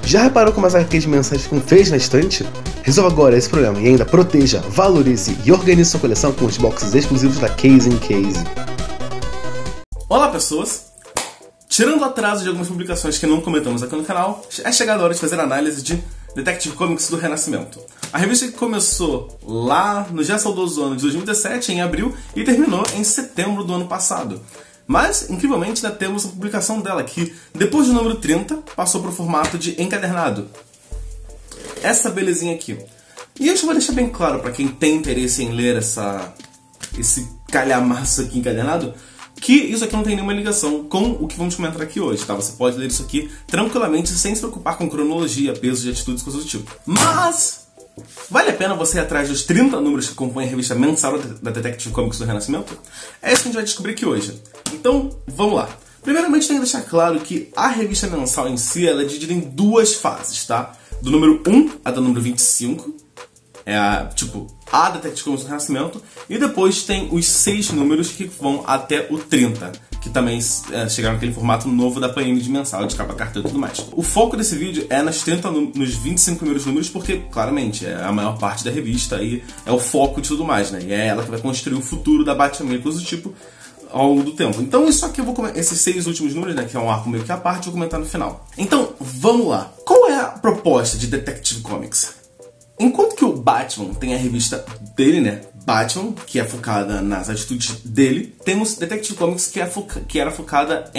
Já reparou como as HQs mensais ficam feias na estante? Resolva agora esse problema e ainda proteja, valorize e organize sua coleção com os boxes exclusivos da Case in Case. Olá pessoas! Tirando o atraso de algumas publicações que não comentamos aqui no canal, é chegada a hora de fazer análise de Detective Comics do Renascimento. A revista que começou lá no já saudoso ano de 2017, em abril, e terminou em setembro do ano passado. Mas, incrivelmente, ainda temos a publicação dela, que, depois do número 30, passou para o formato de encadernado. Essa belezinha aqui. E eu já vou deixar bem claro para quem tem interesse em ler esse calhamaço aqui encadernado, que isso aqui não tem nenhuma ligação com o que vamos comentar aqui hoje, tá? Você pode ler isso aqui tranquilamente, sem se preocupar com cronologia, peso de atitudes, coisas do tipo. Mas vale a pena você ir atrás dos 30 números que compõem a revista mensal da Detective Comics do Renascimento? É isso que a gente vai descobrir aqui hoje. Então, vamos lá. Primeiramente, tem que deixar claro que a revista mensal em si ela é dividida em duas fases, tá? Do número 1 até o número 25. É a Detective Comics do Renascimento. E depois tem os 6 números que vão até o 30. Que também chegaram naquele formato novo da Panini de mensal, de capa cartão e tudo mais. O foco desse vídeo é nos 25 primeiros números, porque, claramente, é a maior parte da revista e é o foco de tudo mais, né? E é ela que vai construir o futuro da Batman e coisas do tipo ao longo do tempo. Então, isso aqui esses 6 últimos números, né, que é um arco meio que à parte, eu vou comentar no final. Então, vamos lá. Qual é a proposta de Detective Comics? Enquanto que o Batman tem a revista dele, né, Batman, que é focada nas atitudes dele, temos Detective Comics que era focada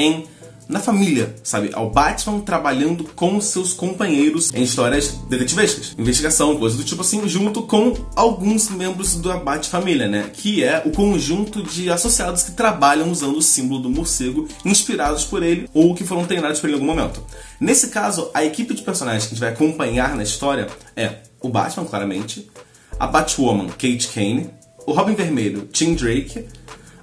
na família, sabe? Ao Batman trabalhando com seus companheiros em histórias detetivescas, investigação, coisas do tipo assim, junto com alguns membros da Bat-família, né? Que é o conjunto de associados que trabalham usando o símbolo do morcego, inspirados por ele ou que foram treinados por ele em algum momento. Nesse caso, a equipe de personagens que a gente vai acompanhar na história é o Batman, claramente, a Batwoman, Kate Kane, o Robin Vermelho, Tim Drake,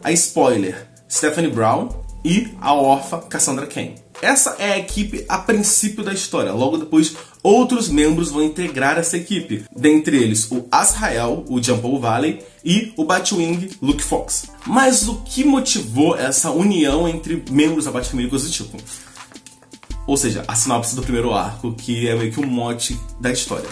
a Spoiler, Stephanie Brown e a órfã Cassandra Cain. Essa é a equipe a princípio da história. Logo depois, outros membros vão integrar essa equipe. Dentre eles, o Azrael, o Jean-Paul Valley, e o Batwing, Luke Fox. Mas o que motivou essa união entre membros da Batfamília e coisas do tipo? Ou seja, a sinopse do primeiro arco, que é meio que um mote da história.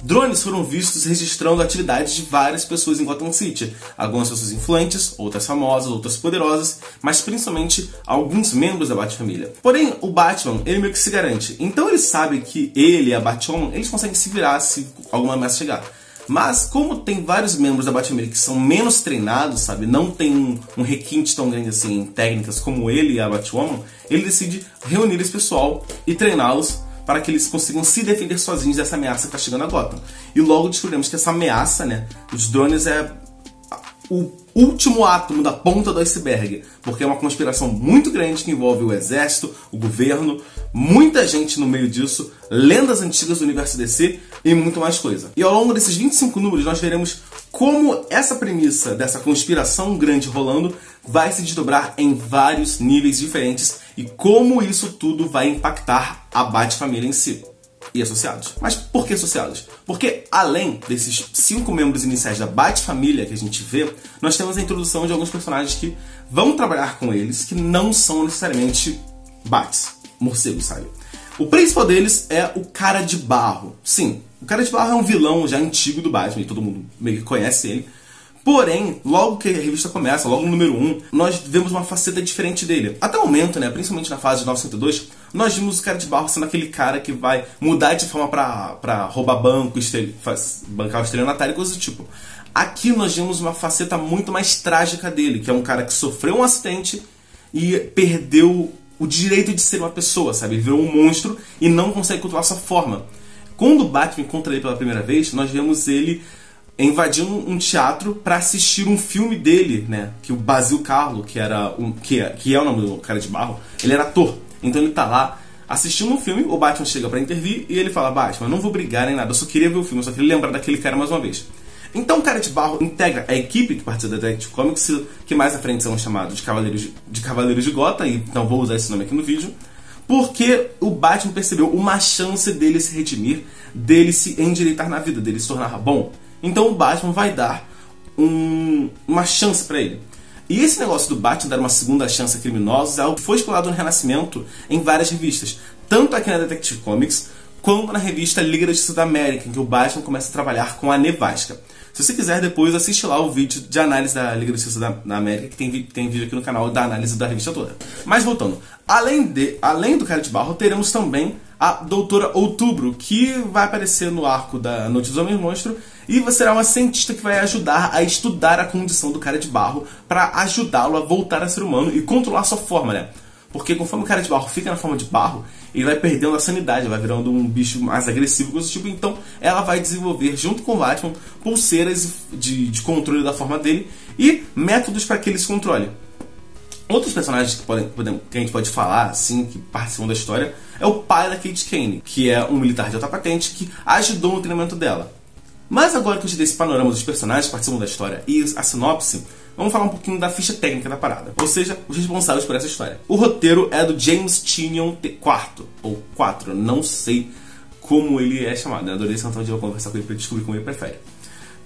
Drones foram vistos registrando atividades de várias pessoas em Gotham City. Algumas pessoas influentes, outras famosas, outras poderosas, mas principalmente alguns membros da Bat-família. Porém, o Batman, ele meio que se garante. Então ele sabe que ele e a Batwoman, eles conseguem se virar se alguma ameaça chegar. Mas, como tem vários membros da Bat-família que são menos treinados, sabe, não tem um requinte tão grande assim em técnicas como ele e a Batwoman, ele decide reunir esse pessoal e treiná-los para que eles consigam se defender sozinhos dessa ameaça que está chegando a Gotham. E logo descobrimos que essa ameaça, né, dos drones é o último átomo da ponta do iceberg, porque é uma conspiração muito grande que envolve o exército, o governo, muita gente no meio disso, lendas antigas do universo DC e muito mais coisa. E ao longo desses 25 números nós veremos como essa premissa dessa conspiração grande rolando vai se desdobrar em vários níveis diferentes e como isso tudo vai impactar a Bat-família em si e associados. Mas por que associados? Porque além desses 5 membros iniciais da Bat-família que a gente vê, nós temos a introdução de alguns personagens que vão trabalhar com eles, que não são necessariamente Bats, morcegos, sabe? O principal deles é o Cara de Barro. Sim, o Cara de Barro é um vilão já antigo do Batman, e todo mundo meio que conhece ele. Porém, logo que a revista começa, logo no número 1, nós vemos uma faceta diferente dele. Até o momento, né, principalmente na fase de 902, nós vimos o Cara de Barro sendo aquele cara que vai mudar de forma pra roubar banco, bancar o estelionatário e coisas do tipo. Aqui nós vemos uma faceta muito mais trágica dele, que é um cara que sofreu um acidente e perdeu o direito de ser uma pessoa, sabe? Ele virou um monstro e não consegue controlar sua forma. Quando o Batman encontra ele pela primeira vez, nós vemos ele invadindo um teatro para assistir um filme dele, né? Que o Basil Karlo, que é o nome do Cara de Barro, ele era ator. Então ele tá lá assistindo um filme, o Batman chega para intervir e ele fala: Batman, eu não vou brigar nem nada, eu só queria ver o filme, eu só queria lembrar daquele cara mais uma vez. Então o Cara de Barro integra a equipe que participa da Detective Comics, que mais à frente são chamados de Cavaleiros de Gotham, e então vou usar esse nome aqui no vídeo, porque o Batman percebeu uma chance dele se redimir, dele se endireitar na vida, dele se tornar bom. Então o Batman vai dar uma chance pra ele. E esse negócio do Batman dar uma segunda chance a criminosos é algo que foi explorado no Renascimento em várias revistas. Tanto aqui na Detective Comics, quanto na revista Liga da Justiça da América, em que o Batman começa a trabalhar com a Nevasca. Se você quiser, depois assiste lá o vídeo de análise da Liga da Justiça da América, que tem vídeo aqui no canal da análise da revista toda. Mas voltando, além do Cara de Barro, teremos também a Doutora Outubro, que vai aparecer no arco da Noite dos Homens Monstro, e você será uma cientista que vai ajudar a estudar a condição do Cara de Barro para ajudá-lo a voltar a ser humano e controlar sua forma, né? Porque conforme o Cara de Barro fica na forma de barro, ele vai perdendo a sanidade, vai virando um bicho mais agressivo, coisa do tipo. Então ela vai desenvolver, junto com o Batman, pulseiras de controle da forma dele e métodos para que ele se controle. Outros personagens que a gente pode falar, assim, que participam da história, é o pai da Kate Kane, que é um militar de alta patente que ajudou no treinamento dela. Mas agora que eu te dei esse panorama dos personagens que participam da história e a sinopse, vamos falar um pouquinho da ficha técnica da parada, ou seja, os responsáveis por essa história. O roteiro é do James Tynion IV, ou 4, não sei como ele é chamado, né? Adorei esse então de eu conversar com ele para descobrir como ele prefere.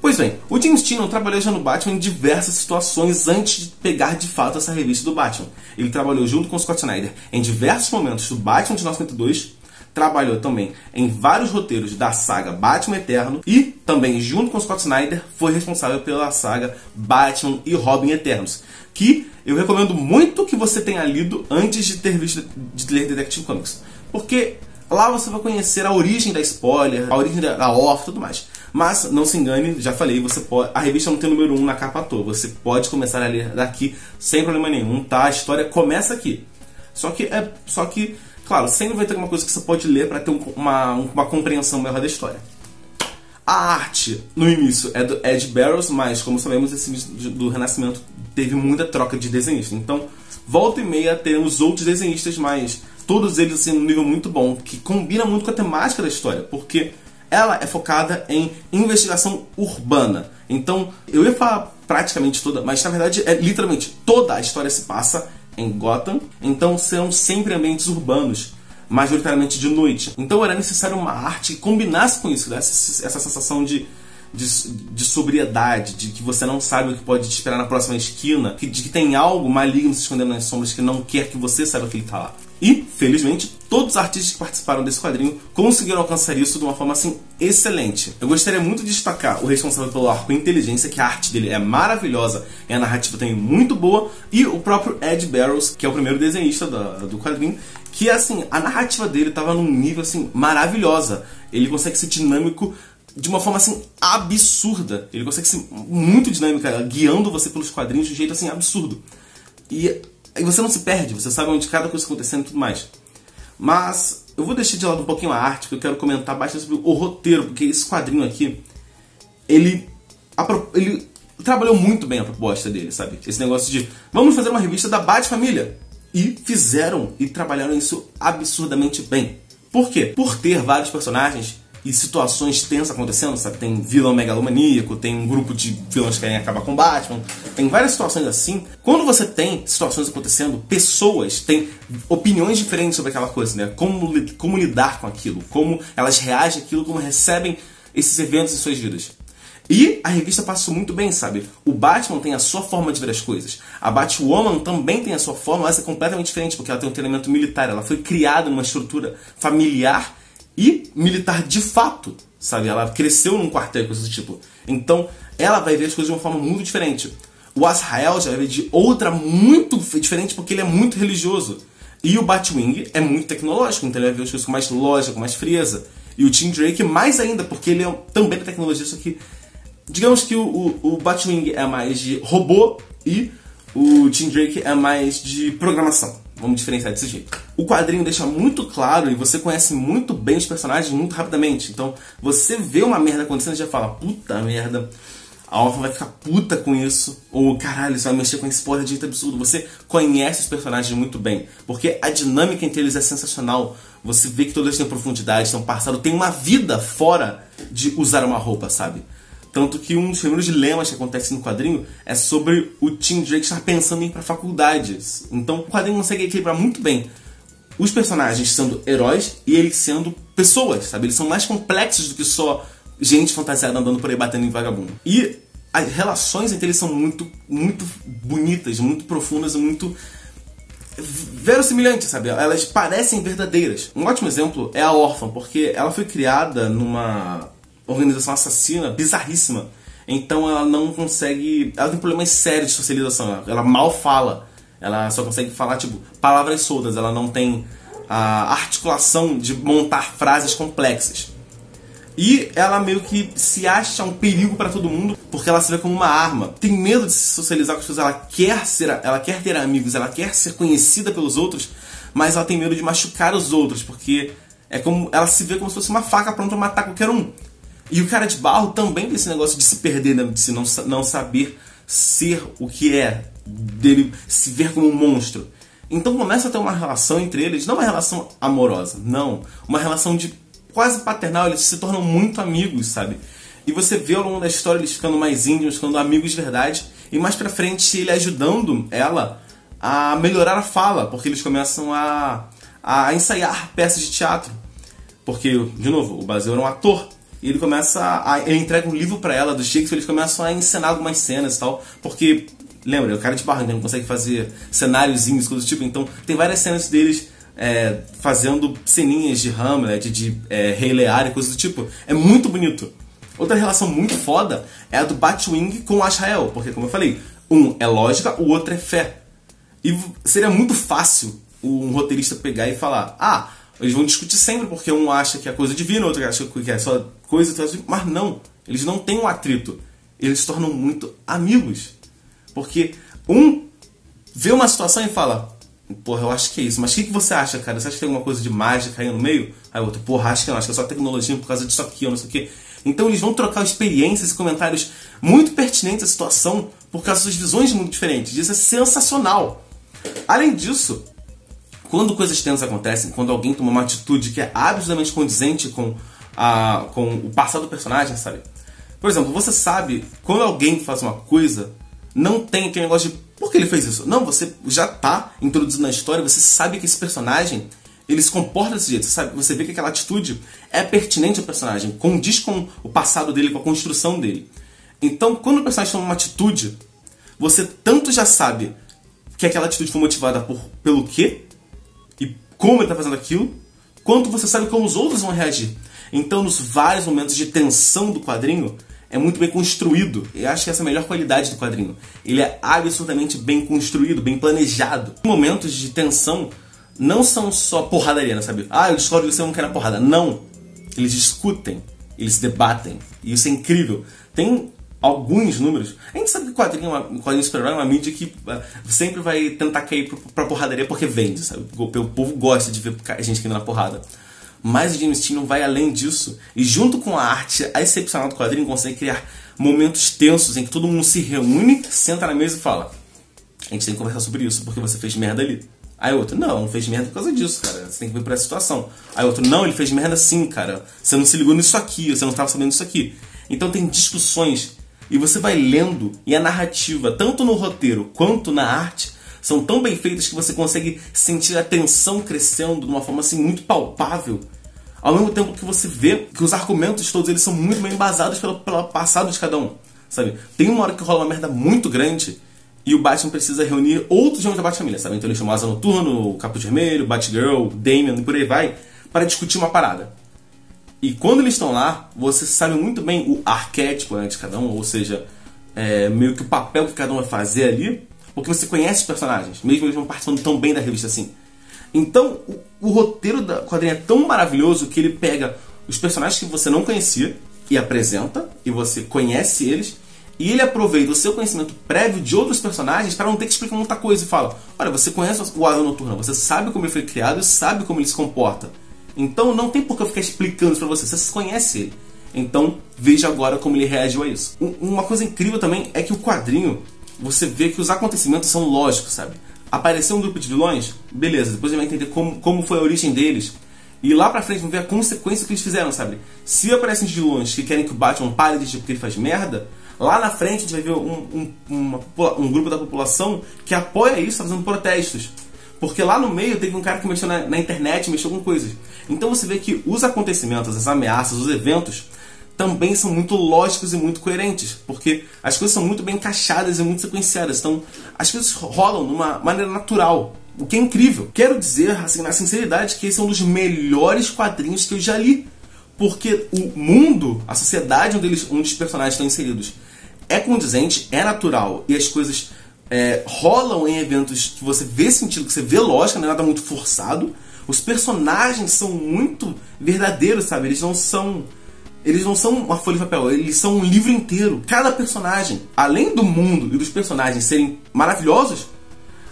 Pois bem, o James Tynion trabalhou já no Batman em diversas situações antes de pegar de fato essa revista do Batman. Ele trabalhou junto com o Scott Snyder em diversos momentos do Batman de 1982, trabalhou também em vários roteiros da saga Batman Eterno e também, junto com o Scott Snyder, foi responsável pela saga Batman e Robin Eternos, que eu recomendo muito que você tenha lido antes de ler Detective Comics, porque lá você vai conhecer a origem da spoiler, a origem da Orphan e tudo mais. Mas não se engane, já falei, a revista não tem o número 1 na capa à toa, você pode começar a ler daqui sem problema nenhum, tá? A história começa aqui. Só que claro, sempre vai ter alguma coisa que você pode ler para ter uma compreensão melhor da história. A arte, no início, é do Ed Barrows, mas como sabemos, esse início do Renascimento teve muita troca de desenhistas. Então, volta e meia temos outros desenhistas, mas todos eles assim, num nível muito bom, que combina muito com a temática da história, porque ela é focada em investigação urbana. Então, eu ia falar praticamente toda, mas na verdade, literalmente, toda a história se passa em Gotham, então serão sempre ambientes urbanos, majoritariamente de noite. Então era necessário uma arte que combinasse com isso, essa sensação de sobriedade, de que você não sabe o que pode te esperar na próxima esquina, de que tem algo maligno se escondendo nas sombras que não quer que você saiba que ele está lá. E, felizmente, todos os artistas que participaram desse quadrinho conseguiram alcançar isso de uma forma assim excelente. Eu gostaria muito de destacar o responsável pelo arco Inteligência, que a arte dele é maravilhosa e a narrativa também muito boa, e o próprio Ed Barrows, que é o primeiro desenhista do quadrinho, que assim, a narrativa dele estava num nível assim maravilhosa. Ele consegue ser dinâmico de uma forma assim absurda. Ele consegue ser muito dinâmico, guiando você pelos quadrinhos de um jeito assim absurdo. E você não se perde, você sabe onde cada coisa está acontecendo e tudo mais. Mas eu vou deixar de lado um pouquinho a arte, porque eu quero comentar bastante sobre o roteiro, porque esse quadrinho aqui, ele trabalhou muito bem a proposta dele, sabe? Esse negócio de, vamos fazer uma revista da Bat-Família. E fizeram e trabalharam isso absurdamente bem. Por quê? Por ter vários personagens e situações tensas acontecendo, sabe? Tem vilão megalomaníaco, tem um grupo de vilões que querem acabar com Batman, tem várias situações assim. Quando você tem situações acontecendo, pessoas têm opiniões diferentes sobre aquela coisa, né? Como lidar com aquilo, como elas reagem àquilo, como recebem esses eventos em suas vidas. E a revista passou muito bem, sabe? O Batman tem a sua forma de ver as coisas. A Batwoman também tem a sua forma, mas é completamente diferente, porque ela tem um treinamento militar. Ela foi criada numa estrutura familiar e militar de fato, sabe? Ela cresceu num quartel, coisa do tipo. Então, ela vai ver as coisas de uma forma muito diferente. O Azrael já vai ver de outra muito diferente, porque ele é muito religioso. E o Batwing é muito tecnológico, então ele vai ver as coisas com mais lógica, com mais frieza. E o Tim Drake mais ainda, porque ele é também da tecnologia, só que digamos que o Batwing é mais de robô e o Tim Drake é mais de programação. Vamos diferenciar desse jeito. O quadrinho deixa muito claro e você conhece muito bem os personagens muito rapidamente. Então, você vê uma merda acontecendo e já fala, puta merda, a Orphan vai ficar puta com isso. Ou, caralho, isso vai mexer com esse porra de jeito absurdo. Você conhece os personagens muito bem, porque a dinâmica entre eles é sensacional. Você vê que todos eles têm profundidade, têm um passado, têm uma vida fora de usar uma roupa, sabe? Tanto que um dos primeiros dilemas que acontece no quadrinho é sobre o Tim Drake estar pensando em ir para faculdades. Então o quadrinho consegue equilibrar muito bem os personagens sendo heróis e eles sendo pessoas, sabe? Eles são mais complexos do que só gente fantasiada andando por aí batendo em vagabundo. E as relações entre eles são muito, muito bonitas, muito profundas e muito verossimilhantes, sabe? Elas parecem verdadeiras. Um ótimo exemplo é a Órfã, porque ela foi criada numa organização assassina bizarríssima. Então ela não consegue... Ela tem problemas sérios de socialização. Ela mal fala. Ela só consegue falar, tipo, palavras soltas. Ela não tem a articulação de montar frases complexas. E ela meio que se acha um perigo para todo mundo, porque ela se vê como uma arma. Tem medo de se socializar com as pessoas, ela quer ter amigos, ela quer ser conhecida pelos outros, mas ela tem medo de machucar os outros, porque é como ela se vê como se fosse uma faca pronta a matar qualquer um. E o Cara de Barro também tem esse negócio de se perder, de se não saber ser o que é, dele se ver como um monstro. Então começa a ter uma relação entre eles, não uma relação amorosa, não, uma relação de quase paternal, eles se tornam muito amigos, sabe? E você vê ao longo da história eles ficando mais íntimos, ficando amigos de verdade, e mais pra frente ele ajudando ela a melhorar a fala, porque eles começam a ensaiar peças de teatro. Porque, de novo, o Basil era um ator, e ele ele entrega um livro pra ela do Shakespeare, eles começam a encenar algumas cenas e tal, porque, lembra, o Cara de Barro, então, não consegue fazer cenáriozinhos, coisas do tipo, então tem várias cenas deles fazendo ceninhas de Hamlet, de Rei Lear e coisas do tipo. É muito bonito. Outra relação muito foda é a do Batwing com o Azrael, porque, como eu falei, um é lógica, o outro é fé. E seria muito fácil um roteirista pegar e falar: eles vão discutir sempre, porque um acha que é coisa divina, o outro acha que é só coisa, mas não, eles não têm um atrito, eles se tornam muito amigos, porque um vê uma situação e fala: porra, eu acho que é isso, mas o que você acha, cara? Você acha que tem alguma coisa de mágica aí no meio? Aí o outro: porra, acho que não, acho que é só tecnologia por causa disso aqui, ou não sei o quê. Então eles vão trocar experiências e comentários muito pertinentes à situação por causa das visões muito diferentes. Isso é sensacional. Além disso, quando coisas tensas acontecem, quando alguém toma uma atitude que é absolutamente condizente com o passado do personagem, sabe? Por exemplo, você sabe, quando alguém faz uma coisa, não tem aquele negócio de por que ele fez isso? Não, você já tá introduzido na história, você sabe que esse personagem, ele se comporta desse jeito, você vê que aquela atitude é pertinente ao personagem, condiz com o passado dele, com a construção dele. Então, quando o personagem toma uma atitude, você tanto já sabe que aquela atitude foi motivada pelo quê, e como ele está fazendo aquilo, quanto você sabe como os outros vão reagir. Então, nos vários momentos de tensão do quadrinho, é muito bem construído. Eu acho que essa é a melhor qualidade do quadrinho. Ele é absolutamente bem construído, bem planejado. Momentos de tensão não são só porradaria, sabe? Eu discordo que você não quer porrada. Não. Eles discutem, eles debatem. E isso é incrível. Tem alguns números. A gente sabe que quadrinho super-herói é uma mídia que sempre vai tentar cair pra porradaria porque vende, sabe? O povo gosta de ver a gente caindo na porrada. Mas o James Tynion vai além disso, e junto com a arte excepcional do quadrinho, consegue criar momentos tensos em que todo mundo se reúne, senta na mesa e fala: a gente tem que conversar sobre isso, porque você fez merda ali. Aí outro: não fez merda por causa disso, cara, você tem que ver por essa situação. Aí outro: não, ele fez merda sim, cara, você não se ligou nisso aqui, você não estava sabendo disso aqui. Então tem discussões, e você vai lendo, e a narrativa, tanto no roteiro quanto na arte, são tão bem feitas que você consegue sentir a tensão crescendo de uma forma assim muito palpável. Ao mesmo tempo que você vê que os argumentos todos eles são muito bem embasados pelo passado de cada um, sabe? Tem uma hora que rola uma merda muito grande e o Batman precisa reunir outros membros da Bat-Família, sabe? Então ele chama o Asa Noturno, o Capuz Vermelho, o Batgirl, o Damian e por aí vai, para discutir uma parada. E quando eles estão lá, você sabe muito bem o arquétipo, né, de cada um, ou seja, meio que o papel que cada um vai fazer ali, porque você conhece os personagens, mesmo eles não participando tão bem da revista assim. Então, o roteiro da quadrinha é tão maravilhoso que ele pega os personagens que você não conhecia e apresenta, e você conhece eles, e ele aproveita o seu conhecimento prévio de outros personagens para não ter que explicar muita coisa e fala: olha, você conhece o Asa Noturna, você sabe como ele foi criado e sabe como ele se comporta. Então não tem por que eu ficar explicando isso pra você, você conhece ele. Então veja agora como ele reagiu a isso. Uma coisa incrível também é que o quadrinho, você vê que os acontecimentos são lógicos, sabe? Apareceu um grupo de vilões, beleza, depois a gente vai entender como foi a origem deles. E lá pra frente vamos ver a consequência que eles fizeram, sabe? Se aparecem vilões que querem que o Batman pare de agir porque ele faz merda, lá na frente a gente vai ver um grupo da população que apoia isso, tá fazendo protestos. Porque lá no meio teve um cara que mexeu na internet, mexeu com coisas. Então você vê que os acontecimentos, as ameaças, os eventos também são muito lógicos e muito coerentes, porque as coisas são muito bem encaixadas e muito sequenciadas. Então as coisas rolam de uma maneira natural. O que é incrível. Quero dizer, assim, na sinceridade, que esse é um dos melhores quadrinhos que eu já li. Porque o mundo, a sociedade onde os personagens estão inseridos é condizente, é natural. E as coisas rolam em eventos que você vê sentido, que você vê lógica, não é nada muito forçado. Os personagens são muito verdadeiros, sabe? Eles não são uma folha de papel, eles são um livro inteiro. Cada personagem, além do mundo e dos personagens serem maravilhosos,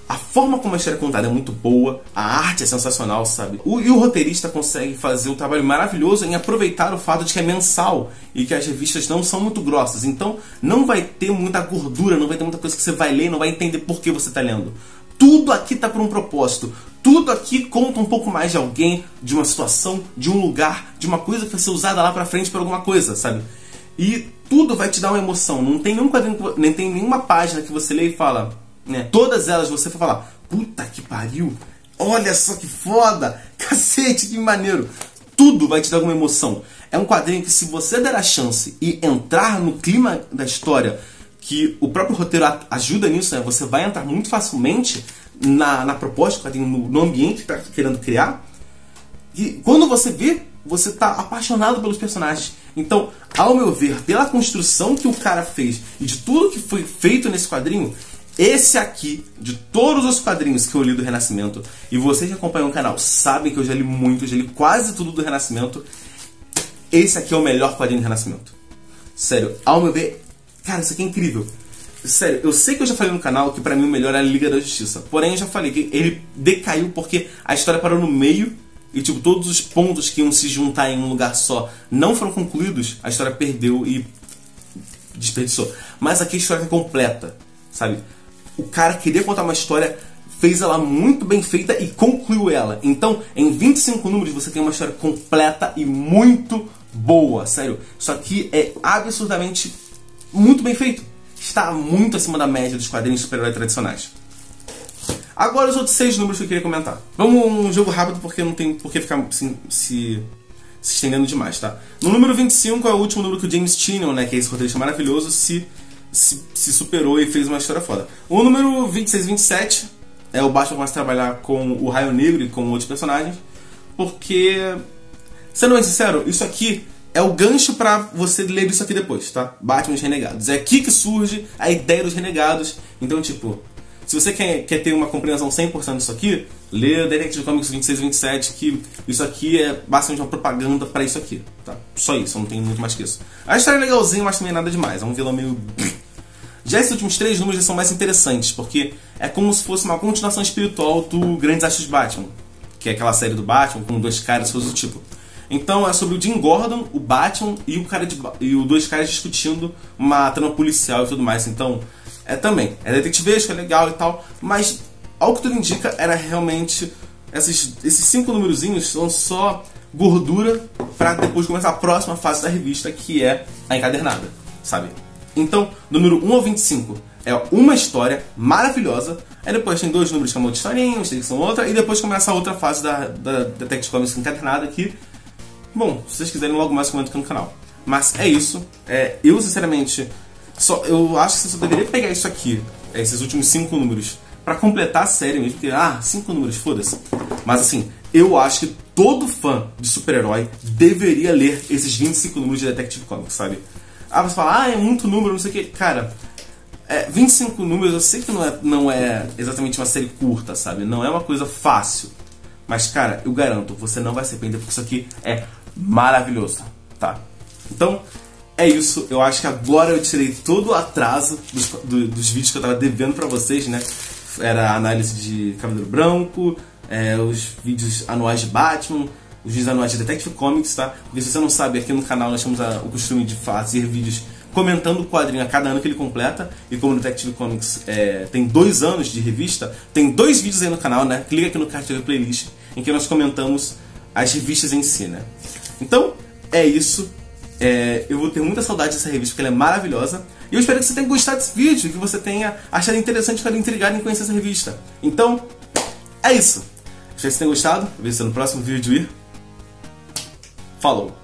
a forma como a história é contada é muito boa, a arte é sensacional, sabe? E o roteirista consegue fazer um trabalho maravilhoso em aproveitar o fato de que é mensal e que as revistas não são muito grossas. Então não vai ter muita gordura, não vai ter muita coisa que você vai ler e não vai entender por que você está lendo. Tudo aqui está por um propósito. Tudo aqui conta um pouco mais de alguém, de uma situação, de um lugar, de uma coisa que vai ser usada lá pra frente por alguma coisa, sabe? E tudo vai te dar uma emoção. Não tem nenhum quadrinho, nem tem nenhuma página que você lê e fala, né? Todas elas você vai falar, puta que pariu, olha só que foda, cacete, que maneiro. Tudo vai te dar alguma emoção. É um quadrinho que, se você der a chance e entrar no clima da história, que o próprio roteiro ajuda nisso, né? Você vai entrar muito facilmente na proposta do quadrinho, no ambiente que está querendo criar. E quando você vê, você está apaixonado pelos personagens. Então, ao meu ver, pela construção que o cara fez e de tudo que foi feito nesse quadrinho, esse aqui, de todos os quadrinhos que eu li do Renascimento, e vocês que acompanham o canal sabem que eu já li muito, eu já li quase tudo do Renascimento, esse aqui é o melhor quadrinho do Renascimento. Sério, ao meu ver, cara, isso aqui é incrível. Sério, eu sei que eu já falei no canal que pra mim o melhor é a Liga da Justiça. Porém, eu já falei que ele decaiu porque a história parou no meio e, tipo, todos os pontos que iam se juntar em um lugar só não foram concluídos. A história perdeu e desperdiçou. Mas aqui a história é completa, sabe? O cara queria contar uma história, fez ela muito bem feita e concluiu ela. Então, em 25 números você tem uma história completa e muito boa. Sério, isso aqui é absurdamente muito bem feito. Está muito acima da média dos quadrinhos de super-herói tradicionais. Agora os outros 6 números que eu queria comentar. Vamos um jogo rápido porque não tem por que ficar se estendendo demais, tá? No número 25 é o último número que o James Tynion, né, que é esse roteirista maravilhoso, se superou e fez uma história foda. O número 26 e 27 é o Batman começa a trabalhar com o Raio Negro e com outros personagens, porque, sendo bem sincero, isso aqui é o gancho pra você ler isso aqui depois, tá? Batman e os Renegados. É aqui que surge a ideia dos Renegados. Então, tipo, se você quer ter uma compreensão 100% disso aqui, lê Detective Comics 26 e 27, que isso aqui é basicamente uma propaganda pra isso aqui, tá? Só isso, não tem muito mais que isso. A história é legalzinha, mas também nada demais. É um vilão meio... Já esses últimos 3 números já são mais interessantes, porque é como se fosse uma continuação espiritual do Grandes Astros de Batman, que é aquela série do Batman com 2 caras, coisas do tipo. Então é sobre o Jim Gordon, o Batman e os 2 caras discutindo uma trama policial e tudo mais. Então também é detetivesco, é legal e tal, mas ao que tudo indica era realmente esses 5 numerozinhos são só gordura para depois começar a próxima fase da revista, que é a encadernada, sabe? Então, número 1 ao 25 é uma história maravilhosa. Aí depois tem 2 números que é uma outra historinha, que são outra, e depois começa a outra fase da Detective Comics encadernada, que, bom, se vocês quiserem logo mais comento aqui no canal. Mas é isso. Eu sinceramente eu acho que você só deveria pegar isso aqui, esses últimos 5 números, pra completar a série mesmo, porque 5 números, foda-se. Mas assim, eu acho que todo fã de super-herói deveria ler esses 25 números de Detective Comics, sabe? Você fala, é muito número, não sei o que. Cara, 25 números, eu sei que não é exatamente uma série curta, sabe? Não é uma coisa fácil. Mas, cara, eu garanto, você não vai se arrepender, porque isso aqui é maravilhoso, tá? Então, é isso. Eu acho que agora eu tirei todo o atraso dos vídeos que eu tava devendo pra vocês, né? Era a análise de Cavaleiro Branco, os vídeos anuais de Batman, os vídeos anuais de Detective Comics, tá? Porque se você não sabe, aqui no canal nós temos o costume de fazer vídeos comentando o quadrinho a cada ano que ele completa. E como o Detective Comics tem 2 anos de revista, tem 2 vídeos aí no canal, né? Clica aqui no card da playlist em que nós comentamos as revistas em si, né? Então, é isso. Eu vou ter muita saudade dessa revista porque ela é maravilhosa. E eu espero que você tenha gostado desse vídeo, que você tenha achado interessante, ficar intrigado em conhecer essa revista. Então, é isso. Espero que você tenha gostado. Vejo você no próximo vídeo e... Falou!